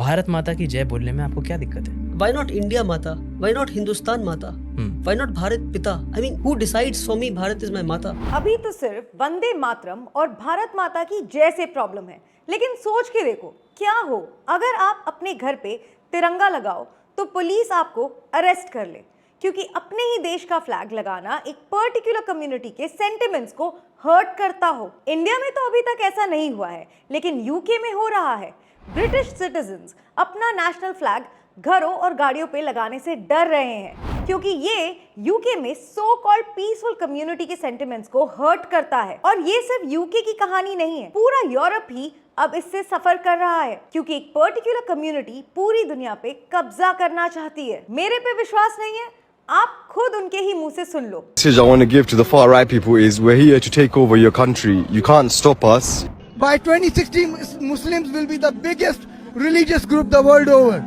भारत माता की जय बोलने में आपको क्या दिक्कत है? Why not India Mata? Why not Hindustan Mata? Why not Bharat Pita? I mean, who decides for me Bharat is my Mata? अभी तो सिर्फ वंदे मातरम और भारत माता की जय से प्रॉब्लम है, लेकिन सोच के देखो क्या हो अगर आप अपने घर पे तिरंगा लगाओ तो पुलिस आपको अरेस्ट कर ले, क्योंकि अपने ही देश का फ्लैग लगाना एक पर्टिकुलर कम्युनिटी के सेंटिमेंट्स को हर्ट करता हो। इंडिया में तो अभी तक ऐसा नहीं हुआ है, लेकिन यूके में हो रहा है। ब्रिटिश सिटीजन्स अपना नेशनल फ्लैग घरों और गाड़ियों पे लगाने से डर रहे हैं, क्योंकि ये यूके में सो कॉल्ड पीसफुल कम्युनिटी के सेंटिमेंट्स को हर्ट करता है। और ये सिर्फ यूके की कहानी नहीं है, पूरा यूरोप ही अब इससे सफर कर रहा है, क्योंकि एक पर्टिकुलर कम्युनिटी पूरी दुनिया पे कब्जा करना चाहती है। मेरे पे विश्वास नहीं है? आप खुद उनके ही मुंह से सुन लो। message I want to give to the far right people is we're here to take over your country. You can't stop us. By 2060, Muslims will be the biggest religious group the world over.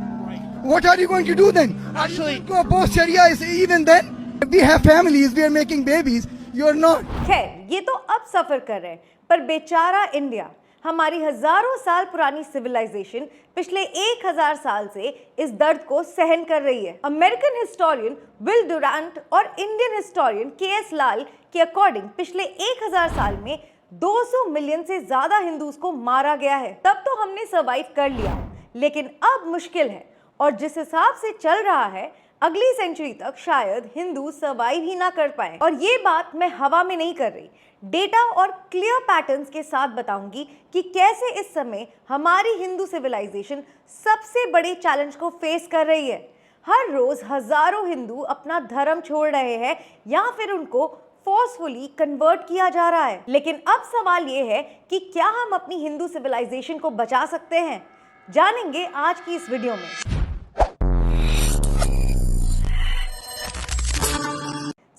What are you going to do then? Actually, go oppose Sharia even then? We have families, we are making babies. You are not. खैर, ये तो अब सफर कर रहे हैं, पर बेचारा India, हमारी हजारों साल पुरानी सिविलाइजेशन पिछले 1000 साल से इस दर्द को सहन कर रही है। अमेरिकन हिस्टोरियन विल डुरांट और इंडियन हिस्टोरियन के.एस. लाल के अकॉर्डिंग पिछले 1000 साल में 200 मिलियन से ज्यादा हिंदूज को मारा गया है। तब तो हमने सर्वाइव कर लिया, लेकिन अब मुश्किल है, और जिस हिसाब से चल रहा है अगली सेंचुरी तक शायद हिंदू सर्वाइव ही ना कर पाए। और ये बात मैं हवा में नहीं कर रही, डेटा और क्लियर पैटर्न्स के साथ बताऊंगी कि कैसे इस समय हमारी हिंदू सिविलाइजेशन सबसे बड़े चैलेंज को फेस कर रही है। हर रोज हजारों हिंदू अपना धर्म छोड़ रहे हैं या फिर उनको फोर्सफुली कन्वर्ट किया जा रहा है। लेकिन अब सवाल ये है कि क्या हम अपनी हिंदू सिविलाइजेशन को बचा सकते हैं? जानेंगे आज की इस वीडियो में।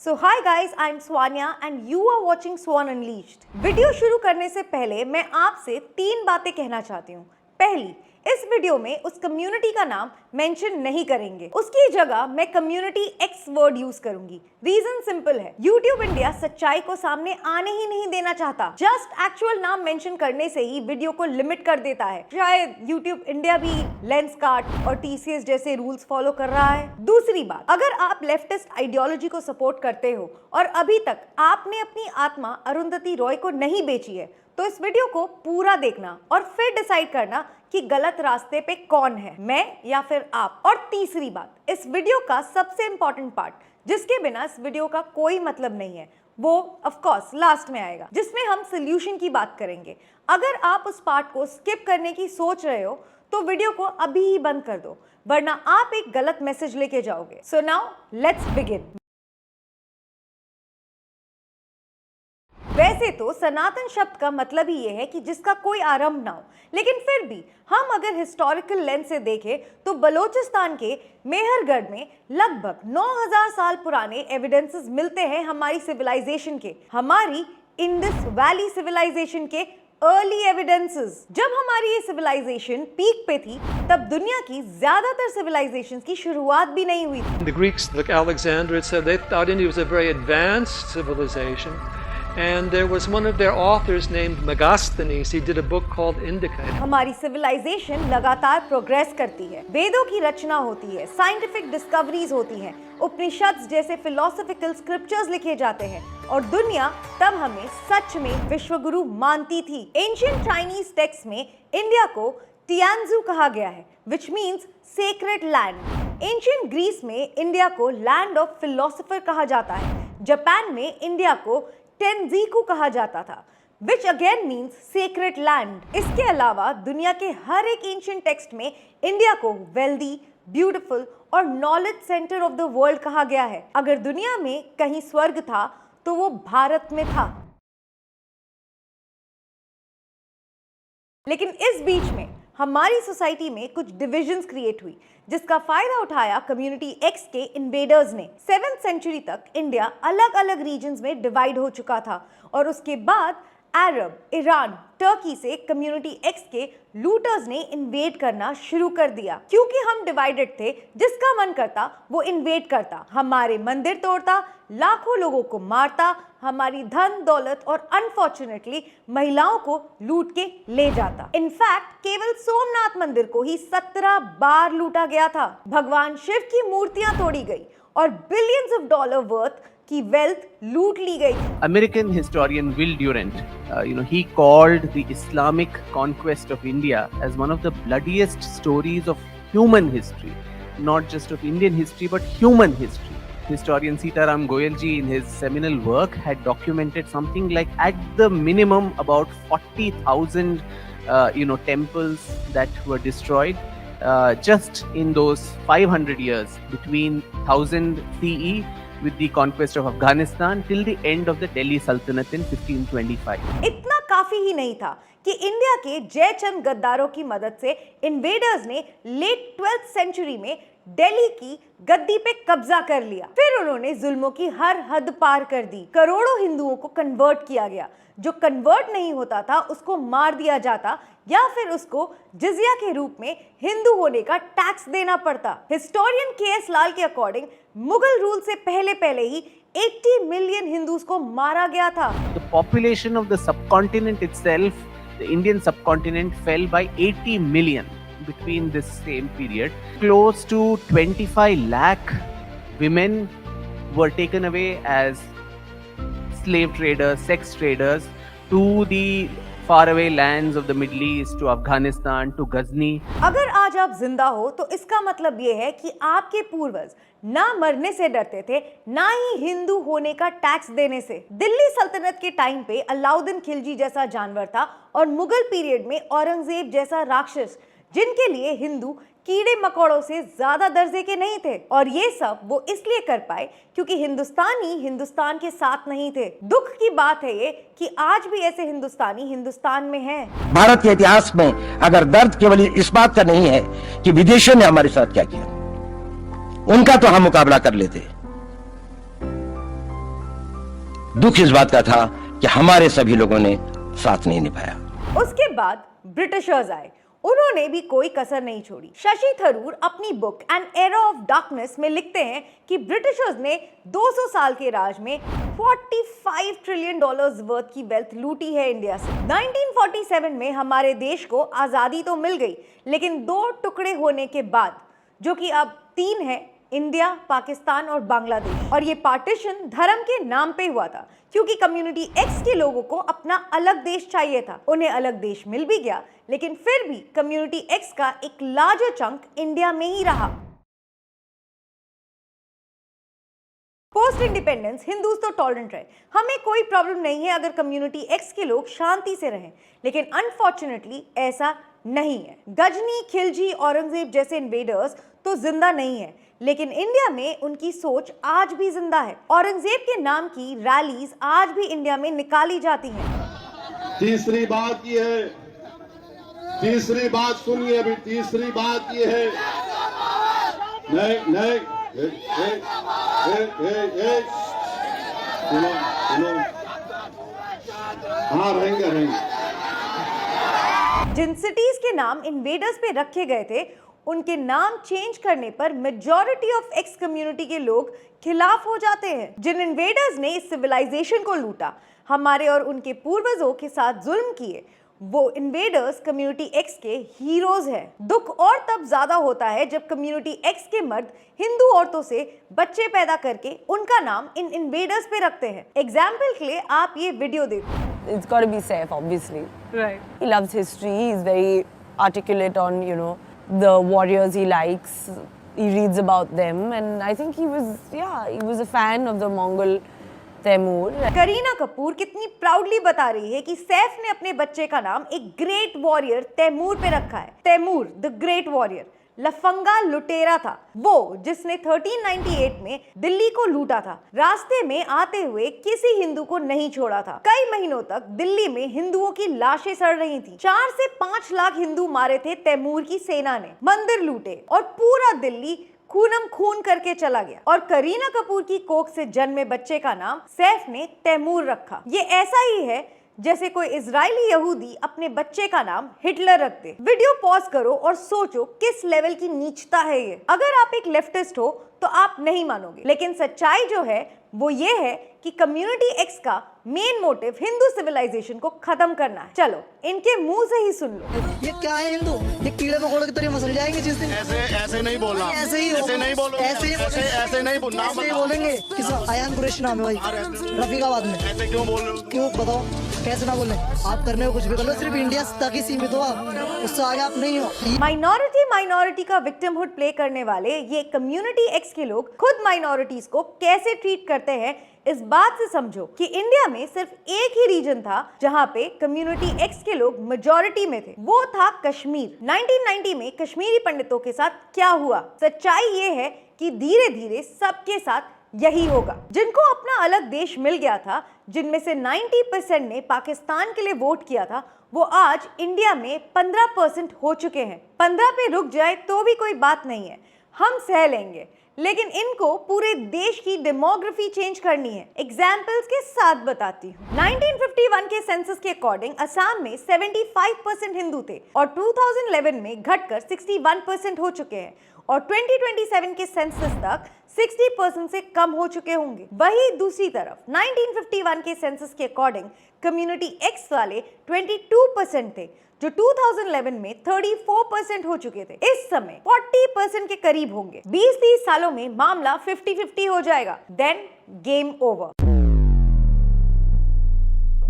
So hi guys, I'm Swanya and you are watching Swan Unleashed। Video शुरू करने से पहले मैं आपसे 3 बातें कहना चाहती हूँ। पहली, इस वीडियो में उस कम्युनिटी का नाम मेंशन नहीं करेंगे, उसकी जगह मैं कम्युनिटी एक्स वर्ड यूज करूंगी। रीजन सिंपल है, YouTube इंडिया सच्चाई को सामने आने ही नहीं देना चाहता। जस्ट एक्चुअल नाम मेंशन करने से ही वीडियो को लिमिट कर देता है। शायद YouTube इंडिया भी लेंस कार्ट और TCS जैसे रूल्स फॉलो कर रहा है। दूसरी बात, अगर आप लेफ्टिस्ट आइडियोलॉजी को सपोर्ट करते हो और अभी तक आपने अपनी आत्मा अरुंधति रॉय को नहीं बेची है, तो इस वीडियो को पूरा देखना और फिर डिसाइड करना कि गलत रास्ते पे कौन है, मैं या फिर आप। और तीसरी बात, इस वीडियो का सबसे इंपॉर्टेंट पार्ट, जिसके बिना इस वीडियो का कोई मतलब नहीं है, वो ऑफ कोर्स लास्ट में आएगा, जिसमें हम सोल्यूशन की बात करेंगे। अगर आप उस पार्ट को स्किप करने की सोच रहे हो तो वीडियो को अभी ही बंद कर दो, वरना आप एक गलत मैसेज लेके जाओगे। So now let's begin. वैसे तो सनातन शब्द का मतलब ही ये है कि जिसका कोई आरंभ ना हो, लेकिन फिर भी हम अगर हिस्टोरिकल लेंस से देखें तो बलोचिस्तान के मेहरगढ़ में लगभग 9000 साल पुराने एविडेंसेस मिलते हैं हमारी सिविलाइजेशन के, हमारी इंडस वैली सिविलाइजेशन के अर्ली एविडेंसेस। जब हमारी ये सिविलाइजेशन पीक पे थी, तब दुनिया की ज्यादातर सिविलाइजेशंस की शुरुआत भी नहीं हुई थी। The Greeks, like Alexander, said they thought India was a very advanced civilization. And there was one of their authors named Megasthenes. He did a book called Indica. हमारी सिविलाइजेशन लगातार प्रोग्रेस करती है, वेदों की रचना होती है, साइंटिफिक डिस्कवरीज होती हैं, उपनिषद जैसे फिलोसॉफिकल स्क्रिप्चर्स लिखे जाते हैं, और दुनिया तब हमें सच में विश्वगुरु मानती थी। एंशिएंट चाइनीज टेक्स्ट में इंडिया को तियानजू कहा गया है, which means sacred land. Ancient Greece में इंडिया को लैंड ऑफ फिलोसोफर कहा जाता है। जापान में इंडिया को टेंजीकू कहा जाता था, which again means sacred land। इसके अलावा दुनिया के हर एक एंशिएंट टेक्स्ट में इंडिया को वेल्दी, ब्यूटीफुल और knowledge centre of the world कहा गया है। अगर दुनिया में कहीं स्वर्ग था तो वो भारत में था। लेकिन इस बीच में हमारी सोसाइटी में कुछ डिविजन्स क्रिएट हुई, जिसका फायदा उठाया कम्युनिटी एक्स के इन्वेडर्स ने। 7th सेंचुरी तक इंडिया अलग अलग रीजन्स में डिवाइड हो चुका था, और उसके बाद अरब, ईरान, टर्की से कम्युनिटी एक्स के लूटर्स ने इन्वेड करना शुरू कर दिया। क्योंकि हम डिवाइडेड थे, जिसका मन करता वो इन्वेड करता, हमारे मंदिर तोड़ता, लाखों लोगों को मारता, हमारी धन दौलत और अनफॉर्चुनेटली महिलाओं को लूट के ले जाता। इनफैक्ट केवल सोमनाथ मंदिर को ही 17 बार लूटा गया था। भगवान शिव की मूर्तियां तोड़ी गई और बिलियंस ऑफ डॉलर वर्थ की वेल्थ लूट ली गई। American historian Will Durant, he called the Islamic conquest of India as one of the bloodiest stories of human history, not just of Indian history but human history. Historian Sitaram Goyalji in his seminal work had documented something like at the minimum about 40,000 temples that were destroyed just in those 500 years between 1000 CE with the conquest of Afghanistan till the end of the Delhi Sultanate in 1525. इतना काफी ही नहीं था कि India के जयचंद गद्दारों की मदद से invaders ने लेट 12th सेंचुरी में दिल्ली की गद्दी पे कब्जा कर लिया। फिर उन्होंने जुल्मों की हर हद पार कर दी। करोड़ों हिंदुओं को कन्वर्ट किया गया। जो कन्वर्ट नहीं होता था उसको मार दिया जाता या फिर उसको जिजिया के रूप में हिंदू होने का टैक्स देना पड़ता। Historian KS. लाल के अकॉर्डिंग मुगल रूल से पहले ही 80 मिलियन हिंदूज को मारा गया था। The population of the subcontinent itself, the Indian subcontinent, fell by 80 million between this same period. Close to 25 lakh women were taken away as slave traders, sex traders to the faraway lands of the Middle East, to Afghanistan, to Ghazni. अगर आज आप जिंदा हो तो इसका मतलब ये है कि आपके पूर्वज ना मरने से डरते थे, ना ही हिंदू होने का टैक्स देने से। दिल्ली सल्तनत के टाइम पे अलाउद्दीन खिलजी जैसा जानवर था और मुगल पीरियड में औरंगजेब जैसा राक्षस, जिनके लिए हिंदू कीड़े मकोड़ों से ज्यादा दर्जे के नहीं थे। और ये सब वो इसलिए कर पाए क्योंकि हिंदुस्तानी हिंदुस्तान के साथ नहीं थे। दुख की बात है ये कि आज भी ऐसे हिंदुस्तानी हिंदुस्तान में हैं। भारत के इतिहास में अगर दर्द केवल इस बात का नहीं है कि विदेशियों ने हमारे साथ क्या किया, उनका तो हम मुकाबला कर लेते, दुख इस बात का था कि हमारे सभी लोगों ने साथ नहीं निभाया। उसके बाद ब्रिटिशर्स आए, उन्होंने भी कोई कसर नहीं छोड़ी। शशि थरूर अपनी book an era of darkness में लिखते हैं कि ब्रिटिशर्स ने 200 साल के राज में 45 ट्रिलियन डॉलर्स वर्थ की वेल्थ लूटी है इंडिया से। 1947 में हमारे देश को आजादी तो मिल गई, लेकिन 2 टुकड़े होने के बाद, जो कि अब 3 है, इंडिया, पाकिस्तान और बांग्लादेश। और ये पार्टीशन धर्म के नाम पे हुआ था क्योंकि कम्युनिटी एक्स के लोगों को अपना अलग देश चाहिए था। उन्हें अलग देश मिल भी गया, लेकिन फिर भी कम्युनिटी एक्स का एक लार्जर चंक इंडिया में ही रहा। पोस्ट इंडिपेंडेंस हिंदूज तो टॉलरेंट रहे, हमें कोई प्रॉब्लम नहीं है अगर कम्युनिटी एक्स के लोग शांति से रहें, लेकिन अनफॉर्चुनेटली ऐसा नहीं है। गजनी, खिलजी, औरंगजेब जैसे इन्वेडर्स तो जिंदा नहीं है, लेकिन इंडिया में उनकी सोच आज भी जिंदा है। औरंगजेब के नाम की रैलीज आज भी इंडिया में निकाली जाती हैं। तीसरी बात ये है, तीसरी बात सुनिए अभी, तीसरी बात ये है, नहीं सुनो, हाँ रहेंगे। जिन सिटीज के नाम इन्वेडर्स पे रखे गए थे, उनके नाम चेंज करने पर मेजॉरिटी ऑफ एक्स कम्युनिटी के लोग खिलाफ हो जाते हैं। जिन इन्वेडर्स ने इस सिविलाइजेशन को लूटा, हमारे और उनके पूर्वजों के साथ जुल्म किए, वो इन्वेडर्स कम्युनिटी एक्स के हीरोज हैं। दुख और तब ज्यादा होता है जब कम्युनिटी एक्स के मर्द हिंदू औरतों से बच्चे पैदा करके उनका नाम इन इन्वेडर्स पे रखते हैं। एग्जाम्पल के लिए आप ये वीडियो देखो। It's got to be Saif, obviously. Right. He loves history. He's very articulate on, the warriors he likes. He reads about them, and I think he was a fan of the Mongol Taimur. Kareena Kapoor कितनी proudly बता रही है कि सैफ ने अपने बच्चे का नाम एक ग्रेट वॉरियर तैमूर पे रखा है। तैमूर द ग्रेट वॉरियर लफंगा लुटेरा था, वो जिसने 1398 में दिल्ली को लूटा था। रास्ते में आते हुए किसी हिंदू को नहीं छोड़ा था। कई महीनों तक दिल्ली में हिंदुओं की लाशें सड़ रही थी। 4 से 5 लाख हिंदू मारे थे तैमूर की सेना ने। मंदिर लूटे और पूरा दिल्ली खूनम खून करके चला गया। और करीना कपूर की कोख से जन्मे बच्चे का नाम सैफ ने तैमूर रखा। ये ऐसा ही है जैसे कोई इजरायली यहूदी अपने बच्चे का नाम हिटलर रख दे। वीडियो पॉज करो और सोचो किस लेवल की नीचता है ये। अगर आप एक लेफ्टिस्ट हो तो आप नहीं मानोगे, लेकिन सच्चाई जो है वो ये है कि कम्युनिटी एक्स का मेन मोटिव हिंदू सिविलाइजेशन को खत्म करना है। चलो इनके मुंह से ही सुन लो। ये क्या है हिंदू? ये कीड़े मकोड़े की तरह मसल जाएंगे जिस दिन। ऐसे नहीं बोलना, ऐसे ही ऐसे नहीं बोलो, ऐसे नहीं बोलना, ऐसे ही बोलेंगे। किस आयान कुरैशी नाम है भाई, रफीकाबाद में। ऐसे क्यों बोल रहे हो? क्यों बताओ, कैसे ना बोले? आप करने को कुछ भी कर लो, सिर्फ इंडिया तक ही सीमित हो आप, उससे आगे आप नहीं हो। माइनॉरिटी का विक्टिमहुड प्ले करने वाले ये कम्युनिटी एक्स के लोग खुद माइनॉरिटीज को कैसे ट्रीट करते हैं इस बात से समझो कि इंडिया में सिर्फ एक ही रीजन था जहां पे कम्युनिटी एक्स के लोग मेजॉरिटी में थे, वो था कश्मीर। 1990 में कश्मीरी पंडितों के साथ क्या हुआ? सच्चाई ये है कि धीरे धीरे सबके साथ यही होगा। जिनको अपना अलग देश मिल गया था, जिनमें से 90% ने पाकिस्तान के लिए वोट किया था, वो आज इंडिया में 15% हो चुके हैं। 15 पे रुक जाए तो भी कोई बात नहीं है, हम सह लेंगे, लेकिन इनको पूरे देश की डेमोग्राफी चेंज करनी है। एग्जाम्पल्स के साथ बताती हूँ। 1951 के सेंसस के अकॉर्डिंग असम में 75% हिंदू थे और 2011 में घटकर 61% हो चुके हैं और 2027 के सेंसस तक 60% से कम हो चुके होंगे। वही दूसरी तरफ 1951 के सेंसस के अकॉर्डिंग कम्युनिटी एक्स वाले 22% थे, जो 2011 में 34% हो चुके थे। इस समय 40% के करीब होंगे। 20-30 सालों में मामला 50-50 हो जाएगा, देन गेम ओवर।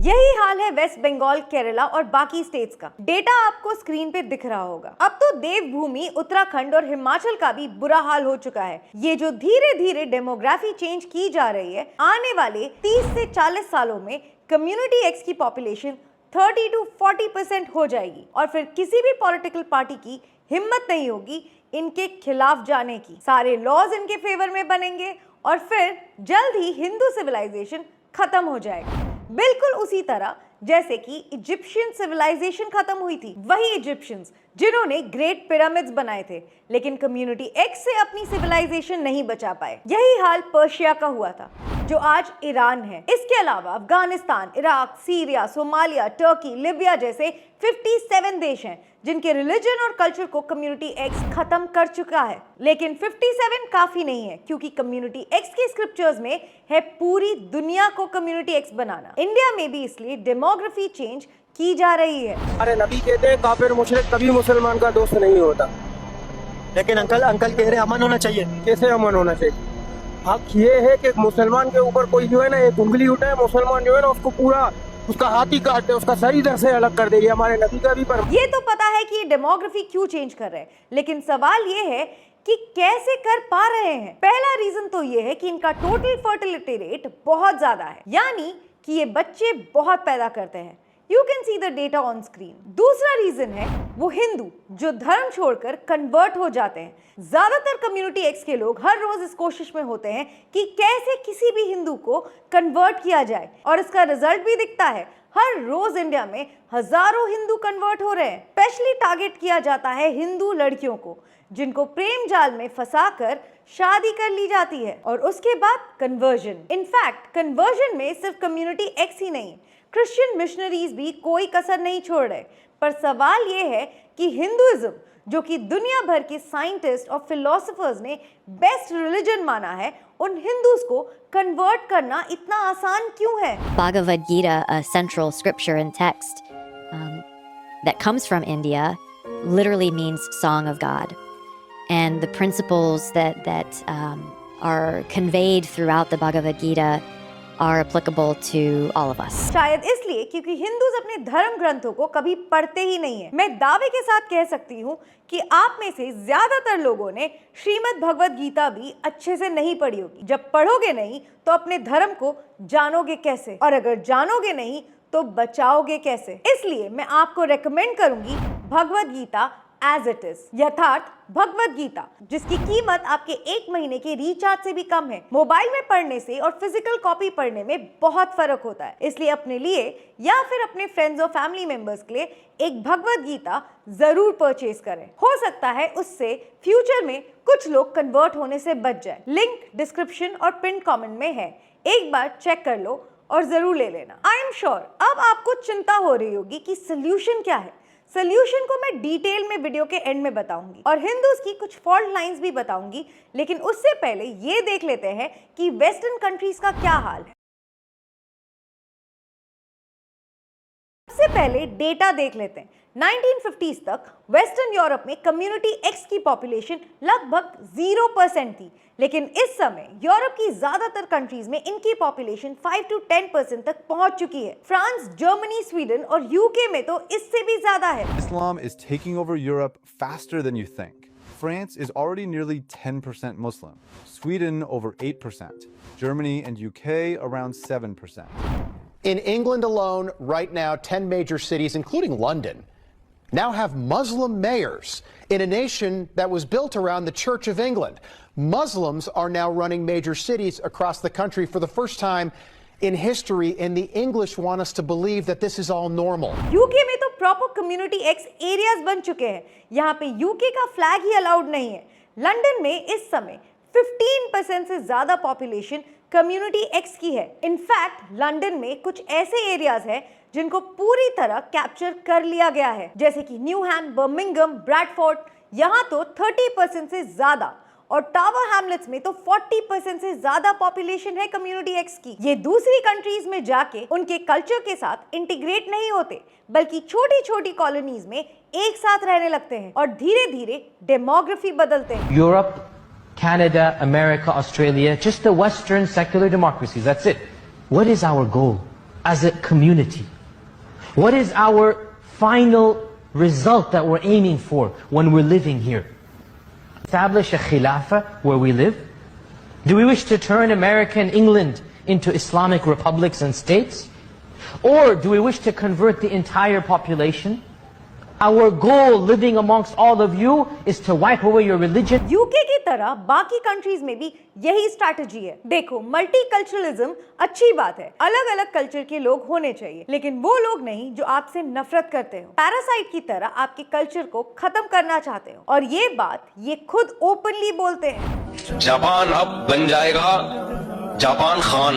यही हाल है वेस्ट बंगाल, केरला और बाकी स्टेट्स का। डेटा आपको स्क्रीन पे दिख रहा होगा। अब तो देवभूमि, उत्तराखंड और हिमाचल का भी बुरा हाल हो चुका है। ये जो धीरे धीरे डेमोग्राफी चेंज की जा रही है, आने वाले 30 से 40 सालों में कम्युनिटी एक्स की पॉपुलेशन 30 to 40% हो जाएगी और फिर किसी भी पॉलिटिकल पार्टी की हिम्मत नहीं होगी इनके खिलाफ जाने की। सारे लॉज इनके फेवर में बनेंगे और फिर जल्द ही हिंदू सिविलाइजेशन खत्म हो जाएगा। बिल्कुल उसी तरह जैसे कि इजिप्शियन सिविलाइजेशन खत्म हुई थी। वही इजिप्शियंस जिन्होंने ग्रेट पिरामिड्स बनाए थे, लेकिन कम्युनिटी एक्स से अपनी सिविलाइजेशन नहीं बचा पाए। यही हाल पर्शिया का हुआ था, जो आज ईरान है। इसके अलावा Afghanistan, Iraq, Syria, Somalia, Turkey, Libya जैसे 57 देश हैं जिनके रिलीजन और कल्चर को कम्युनिटी एक्स खत्म कर चुका है। लेकिन 57 काफी नहीं है, क्योंकि कम्युनिटी एक्स के स्क्रिप्चर्स में है पूरी दुनिया को कम्युनिटी एक्स बनाना। इंडिया में भी इसलिए डेमोग्राफी चेंज की जा रही है। अरे नबी कहते हैं काफिर मुशरिक कभी मुसलमान का दोस्त नहीं होता। लेकिन अंकल कह रहे अमन होना चाहिए। कैसे अमन होना चाहिए? हक ये है कि मुसलमान के ऊपर कोई जो है ना एक उंगली उठाए, मुसलमान जो है ना उसको पूरा उसका हाथ ही काट दे, उसका सर इधर से अलग कर देगी। हमारे नबी का भी पर ये तो पता है कि ये डेमोग्राफी क्यों चेंज कर रहे हैं, लेकिन सवाल ये है कि कैसे कर पा रहे हैं। पहला रीजन तो ये है कि इनका टोटल फर्टिलिटी रेट बहुत ज्यादा है, यानी कि ये बच्चे बहुत पैदा करते हैं। You can see the data on screen. दूसरा रीजन है वो हिंदू जो धर्म छोड़कर कन्वर्ट हो जाते हैं। ज्यादातर कम्युनिटी एक्स के लोग हर रोज इस कोशिश में होते हैं कि कैसे किसी भी हिंदू को कन्वर्ट किया जाए, और इसका रिजल्ट भी दिखता है। हर रोज इंडिया में हजारों हिंदू कन्वर्ट हो रहे हैं। स्पेशली टारगेट किया जाता है हिंदू लड़कियों को, जिनको प्रेम जाल में फंसाकर शादी कर ली जाती है और उसके बाद कन्वर्जन। इनफैक्ट कन्वर्जन में सिर्फ कम्युनिटी एक्स ही नहीं, क्रिश्चियन मिशनरीज भी कोई कसर नहीं छोड़ रहे। पर सवाल ये है कि हिंदुइज्म, जो कि दुनिया भर के साइंटिस्ट और फिलोसोफर्स ने बेस्ट रिलीजन माना है, उन हिंदूज को कन्वर्ट करना इतना आसान क्यों है? Bhagavad Gita, a central scripture and text that comes from India, literally means song of God, and the principles that are conveyed throughout the Bhagavad Gita are applicable to all of us. शायद इसलिए क्योंकि Hindus अपने धर्म ग्रंथों को कभी पढ़ते ही नहीं है। मैं दावे के साथ कह सकती हूँ कि आप में से ज्यादातर लोगों ने श्रीमद् भगवद गीता भी अच्छे से नहीं पढ़ी होगी। जब पढ़ोगे नहीं तो अपने धर्म को जानोगे कैसे, और अगर जानोगे नहीं तो बचाओगे कैसे? इसलिए मैं आपको रेकमेंड करूंगी Bhagavad Gita as it is, Yatharth Bhagavad Gita, जिसकी कीमत आपके 1 महीने के रिचार्ज से भी कम है। मोबाइल में पढ़ने से और फिजिकल कॉपी पढ़ने में बहुत फर्क होता है, इसलिए अपने लिए या फिर अपने फ्रेंड्स और फैमिली मेंबर्स के लिए एक भगवद गीता जरूर परचेज करें। हो सकता है उससे फ्यूचर में कुछ लोग कन्वर्ट होने से बच जाए। लिंक डिस्क्रिप्शन और पिन कमेंट में है, एक बार चेक कर लो और जरूर ले लेना। आई एम श्योर अब आपको चिंता हो रही होगी कि सोल्यूशन क्या है। सोल्यूशन को मैं डिटेल में वीडियो के एंड में बताऊंगी और हिंदूज की कुछ फॉल्ट लाइंस भी बताऊंगी, लेकिन उससे पहले ये देख लेते हैं कि वेस्टर्न कंट्रीज का क्या हाल है। सबसे पहले डेटा देख लेते हैं। 1950s तक वेस्टर्न यूरोप में कम्युनिटी एक्स की पॉपुलेशन लगभग 0% थी, लेकिन इस समय यूरोप की ज्यादातर कंट्रीज में इनकी पॉपुलेशन 5 to 10% तक पहुंच चुकी है। फ्रांस, जर्मनी, स्वीडन और यूके में तो इससे भी ज्यादा है। Islam is taking over Europe faster than you think. France is already nearly 10% Muslim. Sweden over 8%. Germany and UK around 7%. In England alone, right now, 10 major cities, including London, now have Muslim mayors in a nation that was built around the Church of England. Muslims are now running major cities across the country for the first time in history, and the English want us to believe that this is all normal. UK में तो proper community x areas बन चुके हैं। यहाँ पे UK का flag ही allowed नहीं है। लंदन में इस समय 15% से ज्यादा पॉपुलेशन कम्युनिटी एक्स की है। इनफैक्ट लंदन में कुछ ऐसे एरियाज हैं जिनको पूरी तरह कैप्चर कर लिया गया है, जैसे कि न्यूहैम, बर्मिंघम, ब्रैडफोर्ड। यहाँ तो 30% से ज्यादा और टावर हैमलेट्स में तो 40% से ज्यादा पॉपुलेशन है कम्युनिटी एक्स की। ये दूसरी कंट्रीज में जाके उनके कल्चर के साथ इंटीग्रेट नहीं होते, बल्कि छोटी छोटी कॉलोनीज में एक साथ रहने लगते हैं और धीरे धीरे डेमोग्राफी बदलते हैं। Europe, Canada, America, Australia, just the Western secular democracies, that's it. What is our goal as a community? What is our final result that we're aiming for when we're living here? Establish a khilafah where we live? Do we wish to turn America and England into Islamic republics and states? Or do we wish to convert the entire population? Our goal living amongst all of you is to wipe away your religion. UK की तरह बाकी countries में भी यही strategy है। देखो, multiculturalism अच्छी बात है, अलग अलग कल्चर के लोग होने चाहिए, लेकिन वो लोग नहीं जो आपसे नफरत करते हो, पैरासाइट की तरह आपके कल्चर को खत्म करना चाहते हो। और ये बात ये खुद ओपनली बोलते हैं। जापान अब बन जाएगा जापान खान।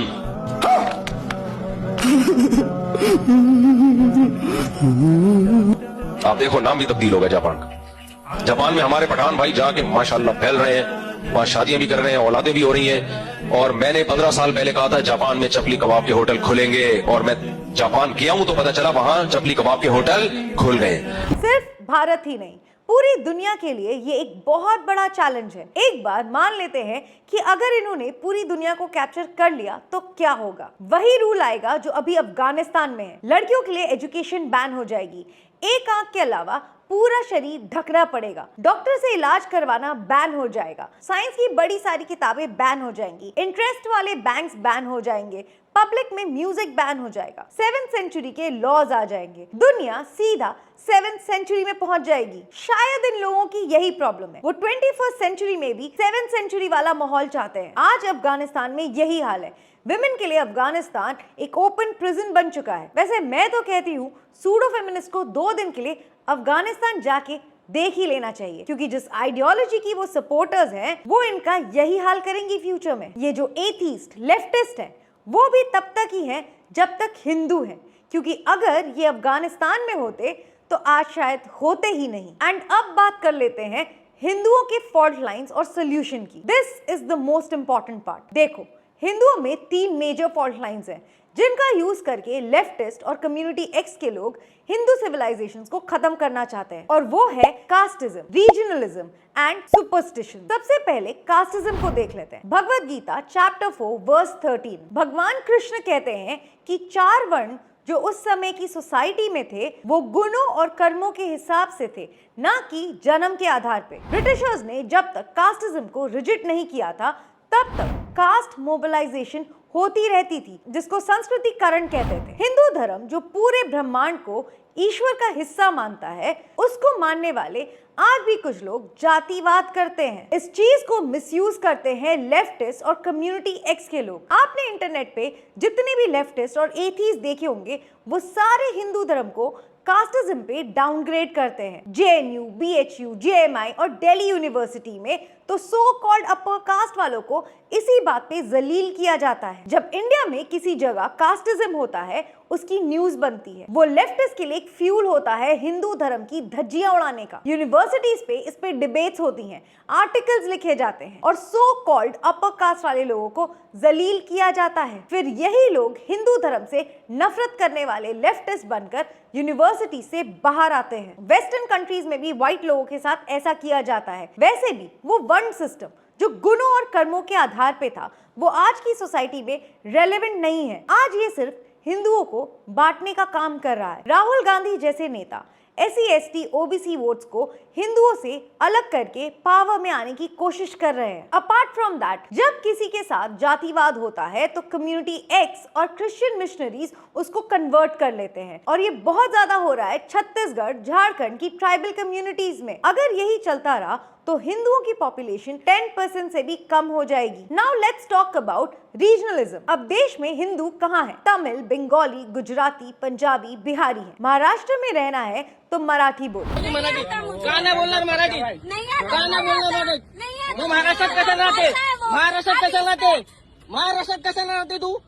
आप देखो नाम भी तब्दील हो गया जापान का। जापान में हमारे पठान भाई जाके माशाल्लाह फैल रहे हैं, वहाँ शादियां भी कर रहे हैं, औलादें भी हो रही हैं। और मैंने 15 साल पहले कहा था जापान में चपली कबाब के होटल खुलेंगे, और मैं जापान गया हूँ तो पता चला वहाँ चपली कबाब के होटल खुल गए। सिर्फ भारत ही नहीं, पूरी दुनिया के लिए ये एक बहुत बड़ा चैलेंज है। एक बार मान लेते हैं कि अगर इन्होंने पूरी दुनिया को कैप्चर कर लिया तो क्या होगा? वही रूल आएगा जो अभी अफगानिस्तान में है। लड़कियों के लिए एजुकेशन बैन हो जाएगी, एक आंख के अलावा पूरा शरीर ढकना पड़ेगा, डॉक्टर से इलाज करवाना बैन हो जाएगा, साइंस की बड़ी सारी किताबें बैन हो जाएंगी, इंटरेस्ट वाले बैंक्स बैन हो जाएंगे, पब्लिक में म्यूजिक बैन हो जाएगा, 7th सेंचुरी के लॉज आ जाएंगे, दुनिया सीधा 7th सेंचुरी में पहुंच जाएगी। शायद इन लोगों की यही प्रॉब्लम है, वो 21st सेंचुरी में भी 7th सेंचुरी वाला माहौल चाहते हैं। आज अफगानिस्तान में यही हाल है। विमेन के लिए अफगानिस्तान एक ओपन प्रिजन बन चुका है। वैसे मैं तो कहती हूँ सूडो फेमिनिस्ट को 2 दिन के लिए अफगानिस्तान जाके देख ही लेना चाहिए, क्योंकि जिस आइडियोलॉजी की वो सपोर्टर्स हैं वो इनका यही हाल करेंगी फ्यूचर में। ये जो एथीस्ट, लेफ्टिस्ट है, वो भी तब तक ही हैं जब तक हिंदू हैं, क्योंकि अगर ये अफगानिस्तान में होते तो आज शायद होते ही नहीं। एंड अब बात कर लेते हैं हिंदुओं के फॉल्ट लाइंस और सोल्यूशन की। This is the most important part. देखो, हिंदुओं में 3 मेजर फॉल्ट लाइंस हैं जिनका यूज करके लेफ्टिस्ट और कम्युनिटी एक्स के लोग हिंदू सिविलाइजेशंस को खत्म करना चाहते हैं, और वो है कास्टिज्म, रीजनलिज्म एंड सुपरस्टिशन। सबसे पहले कास्टिज्म को देख लेते हैं। भगवद गीता चैप्टर 4 वर्स 13, भगवान कृष्ण कहते हैं कि 4 वर्ण जो उस समय की सोसाइटी में थे वो गुणों और कर्मों के हिसाब से थे, ना कि जन्म के आधार पे। ब्रिटिशर्स ने जब तक कास्टिज्म को रिजिड नहीं किया था तब तक कास्ट मोबिलाइजेशन होती रहती थी, जिसको संस्कृतिकरण कहते थे। हिंदू धर्म जो पूरे ब्रह्मांड को ईश्वर का हिस्सा मानता है, उसको मानने वाले आज भी कुछ लोग जातिवाद करते हैं। इस चीज को मिसयूज करते हैं लेफ्टिस्ट और कम्युनिटी एक्स के लोग। आपने इंटरनेट पे जितने भी लेफ्टिस्ट और एथीस्ट देखे होंगे वो सारे हिंदू धर्म को कास्टिज्म पे डाउनग्रेड करते हैं। JNU, BHU, JMI और दिल्ली यूनिवर्सिटी में तो सो कॉल्ड अपर कास्ट वालों को इसी बात पे जलील किया जाता है। जब इंडिया में किसी जगह कास्टिज्म होता है उसकी न्यूज बनती है। वो लेफ्टिस्ट के लिए एक फ्यूल होता है हिंदू धर्म की धज्जियां उड़ाने का। यूनिवर्सिटीज पे इस पे डिबेट्स होती हैं, आर्टिकल्स लिखे जाते हैं और सो कॉल्ड अपर कास्ट वाले लोगों को जलील किया जाता है। फिर यही लोग हिंदू धर्म से नफरत करने वाले लेफ्टिस्ट बनकर यूनिवर्सिटी से बाहर आते हैं। वेस्टर्न कंट्रीज में भी व्हाइट लोगों के साथ ऐसा किया जाता है। वैसे भी वो वर्ण सिस्टम जो गुणों और कर्मों के आधार पे था वो आज की सोसाइटी में रेलेवेंट नहीं है। आज ये सिर्फ हिंदुओं को बांटने का काम कर रहा है। राहुल गांधी जैसे नेता SC, ST, OBC वोट्स को हिंदुओं से अलग करके पावर में आने की कोशिश कर रहे हैं। अपार्ट फ्रॉम दैट, जब किसी के साथ जातिवाद होता है तो कम्युनिटी X और क्रिश्चियन मिशनरीज उसको कन्वर्ट कर लेते हैं और ये बहुत ज्यादा हो रहा है छत्तीसगढ़, झारखंड की ट्राइबल कम्युनिटीज में। अगर यही चलता रहा तो हिंदुओं की पॉपुलेशन 10% से भी कम हो जाएगी। Now let's talk about regionalism. अब देश में हिंदू कहाँ है? तमिल, बंगाली, गुजराती, पंजाबी, बिहारी है। महाराष्ट्र में रहना है तो मराठी बोलो। गाना बोलना मराठी, गाना बोलना मराठी। महाराष्ट्रात कसं राहते? महाराष्ट्रात कसं राहते? महाराष्ट्रात कसं राहते तू?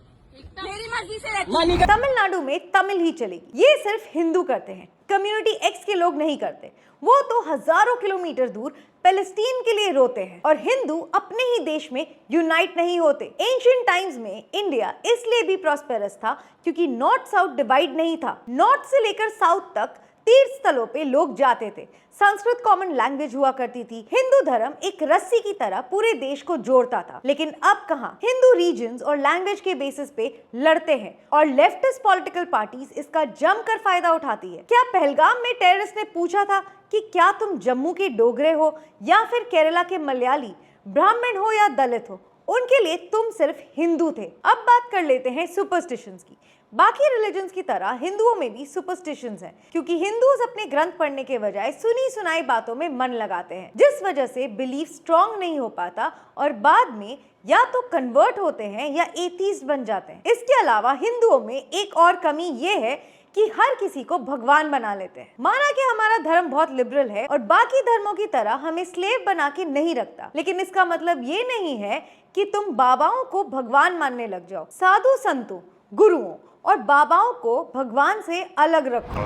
मेरी मर्जी से रहती हूं। तमिलनाडु में तमिल ही चलेगी। ये सिर्फ हिंदू करते हैं, कम्युनिटी X के लोग नहीं करते। वो तो हजारों किलोमीटर दूर पैलेस्टीन के लिए रोते हैं और हिंदू अपने ही देश में यूनाइट नहीं होते। एंशिएंट टाइम्स में इंडिया इसलिए भी प्रॉस्पेरस था क्योंकि नॉर्थ साउथ डिवाइड नहीं था। नॉर्थ से लेकर साउथ तक तीर्थ स्थलों पे लोग जाते थे। संस्कृत कॉमन लैंग्वेज हुआ करती थी। हिंदू धर्म एक रस्सी की तरह पूरे देश को जोड़ता था। लेकिन अब कहां? हिंदू रीजन्स और लैंग्वेज के बेसिस पे लड़ते हैं और लेफ्टिस्ट पॉलिटिकल पार्टीज इसका जमकर फायदा उठाती है। क्या पहलगाम में टेररिस्ट ने पूछा था कि क्या तुम जम्मू के डोगरे हो या फिर केरला के मलयाली, ब्राह्मण हो या दलित हो? उनके लिए तुम सिर्फ हिंदू थे। अब बात कर लेते हैं सुपरस्टिशंस की। बाकी रिलीजन्स की तरह हिंदुओं में भी सुपरस्टिशंस हैं, क्योंकि हिंदूज अपने ग्रंथ पढ़ने के बजाय सुनी सुनाई बातों में मन लगाते हैं, जिस वजह से बिलीफ स्ट्रांग नहीं हो पाता और बाद में या तो कन्वर्ट होते हैं या एथीस्ट बन जाते हैं। इसके अलावा हिंदुओं में एक और कमी ये है कि हर किसी को भगवान बना लेते हैं। माना कि हमारा धर्म बहुत लिबरल है और बाकी धर्मों की तरह हमें स्लेव बना के नहीं रखता, लेकिन इसका मतलब ये नहीं है कि तुम बाबाओं को भगवान मानने लग जाओ। साधु संतों, गुरुओं और बाबाओं को भगवान से अलग रखो।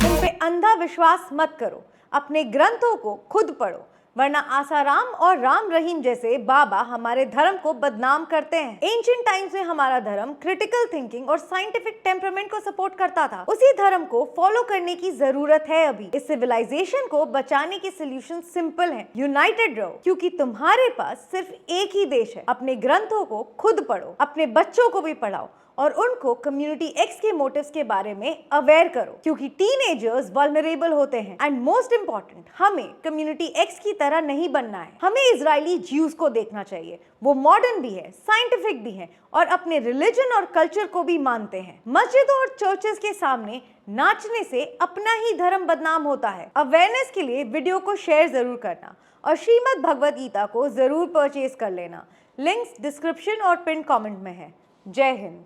तुम पे अंधा विश्वास मत करो, अपने ग्रंथों को खुद पढ़ो, वरना आसाराम और राम रहीम जैसे बाबा हमारे धर्म को बदनाम करते हैं। एंशिएंट टाइम्स में हमारा धर्म क्रिटिकल थिंकिंग और साइंटिफिक टेम्परामेंट को सपोर्ट करता था। उसी धर्म को फॉलो करने की जरूरत है अभी। इस सिविलाइजेशन को बचाने की सोल्यूशन सिंपल है, यूनाइटेड रहो, क्योंकि तुम्हारे पास सिर्फ एक ही देश है। अपने ग्रंथों को खुद पढ़ो, अपने बच्चों को भी पढ़ाओ और उनको कम्युनिटी X के मोटिव्स के बारे में अवेयर करो, क्योंकि टीनेजर्स वल्नरेबल होते हैं। एंड मोस्ट इंपॉर्टेंट, हमें कम्युनिटी X की तरह नहीं बनना है। हमें इजरायली ज्यूज को देखना चाहिए। वो मॉडर्न भी है, साइंटिफिक भी है और अपने रिलीजन और कल्चर को भी मानते हैं। मस्जिदों और चर्चेस के सामने नाचने से अपना ही धर्म बदनाम होता है। अवेयरनेस के लिए वीडियो को शेयर जरूर करना और श्रीमद् भगवद गीता को जरूर परचेज कर लेना। लिंक्स डिस्क्रिप्शन और पिन कमेंट में है। जय हिंद।